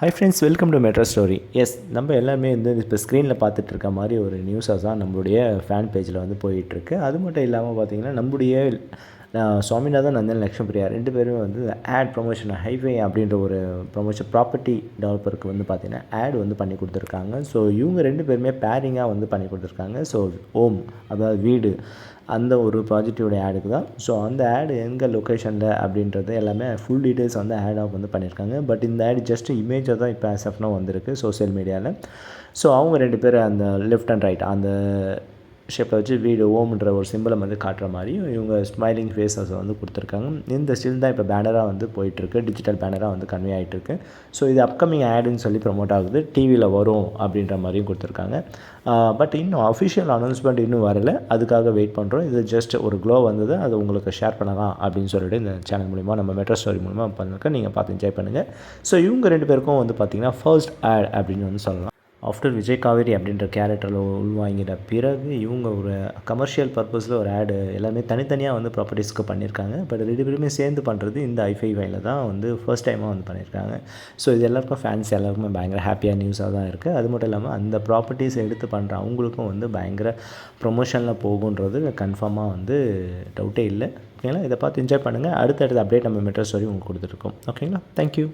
Hi friends, welcome to metro story. Yes, நம்ம எல்லாருமே வந்து இப்போ ஸ்க்ரீனில் பார்த்துட்டு இருக்க மாதிரி ஒரு நியூஸாக தான் நம்மளுடைய ஃபேன் பேஜில் வந்து போயிட்டுருக்கு. அது மட்டும் இல்லாமல் பார்த்திங்கன்னா, நம்முடைய சுவாமிநாதன், நந்தன் லக்ஷ்மிபிரியா 2 பேருமே வந்து ஆட் ப்ரொமோஷன் ஹைவே அப்படின்ற ஒரு ப்ரொமோஷன் ப்ராப்பர்ட்டி டெவலப்பருக்கு வந்து பார்த்திங்கன்னா ஆட் வந்து பண்ணி கொடுத்துருக்காங்க. ஸோ இவங்க 2 பேருமே பேரிங்காக வந்து பண்ணி கொடுத்துருக்காங்க. ஸோ ஹோம், அதாவது வீடு, அந்த ஒரு ப்ராஜெக்டோடைய ஆடுக்கு தான். ஸோ அந்த ஆடு எங்கே லொக்கேஷனில் அப்படின்றது எல்லாமே ஃபுல் டீட்டெயில்ஸ் வந்து ஆடாக வந்து பண்ணியிருக்காங்க. பட் இந்த ஆடு ஜஸ்ட் இமேஜாக தான் இப்போ ஆஸ் ஆஃப் நவ் வந்திருக்கு சோஷியல் மீடியாவில். ஸோ அவங்க 2 பேர் அந்த லெஃப்ட் அண்ட் ரைட் அந்த ஷேப்பில் வச்சு வீடு ஓம்ன்ற ஒரு சிம்பிளை வந்து காட்டுற மாதிரியும் இவங்க ஸ்மைலிங் ஃபேஸஸ் வந்து கொடுத்துருக்காங்க. இந்த ஸ்டில் தான் இப்போ பேனராக வந்து போயிட்டுருக்கு, டிஜிட்டல் பேனராக வந்து கன்வே ஆகிட்டுருக்கு. ஸோ இது அப்கமிங் ஆடுன்னு சொல்லி ப்ரொமோட் ஆகுது, டிவியில் வரும் அப்படின்ற மாதிரியும் கொடுத்துருக்காங்க. பட் இன்னும் அஃபிஷியல் அனௌன்ஸ்மெண்ட் இன்னும் வரலை, அதுக்காக வெயிட் பண்ணுறோம். இது ஜஸ்ட் ஒரு க்ளோ வந்தது, அதை உங்களுக்கு ஷேர் பண்ணலாம் அப்படின்னு சொல்லிட்டு இந்த சேனல் மூலிமா, நம்ம மெட்ரோ ஸ்டோரி மூலிமா பண்ணிருக்கேன். நீங்கள் பார்த்து என்ஜாய் பண்ணுங்கள். ஸோ இவங்க 2 பேருக்கும் வந்து பார்த்திங்கன்னா ஃபர்ஸ்ட் ஆட் அப்படின்னு வந்து சொல்லலாம். ஆஃப்டர் விஜய் காவேரி அப்படின்ற கேரக்டரில் உள்வாங்கிட்ட பிறகு இவங்க ஒரு கமர்ஷியல் பர்பஸில் ஒரு ஆடு எல்லாமே தனித்தனியாக வந்து ப்ராப்பர்ட்டிஸ்க்கு பண்ணியிருக்காங்க. பட் 2 பேருமே சேர்ந்து பண்ணுறது இந்த ஐஃபைவில் தான் வந்து ஃபர்ஸ்ட் டைமாக வந்து பண்ணியிருக்காங்க. ஸோ இது எல்லாருக்கும் ஃபேன்ஸ் எல்லாருக்குமே பயங்கர ஹாப்பியாக நியூஸாக தான் இருக்குது. அது மட்டும் இல்லாமல் அந்த ப்ராப்பர்ட்டிஸ் எடுத்து பண்ணுற அவங்களுக்கும் வந்து பயங்கர ப்ரொமோஷனில் போகுன்றது கன்ஃபார்மாக வந்து டவுட்டே இல்லை. ஓகேங்களா? இதை பார்த்து என்ஜாய் பண்ணுங்கள். அடுத்தடுத்த அப்டேட் நம்ம மெட்ரோ ஸ்டோரி உங்களுக்கு கொடுத்துருக்கோம். ஓகேங்களா? தேங்க்யூ.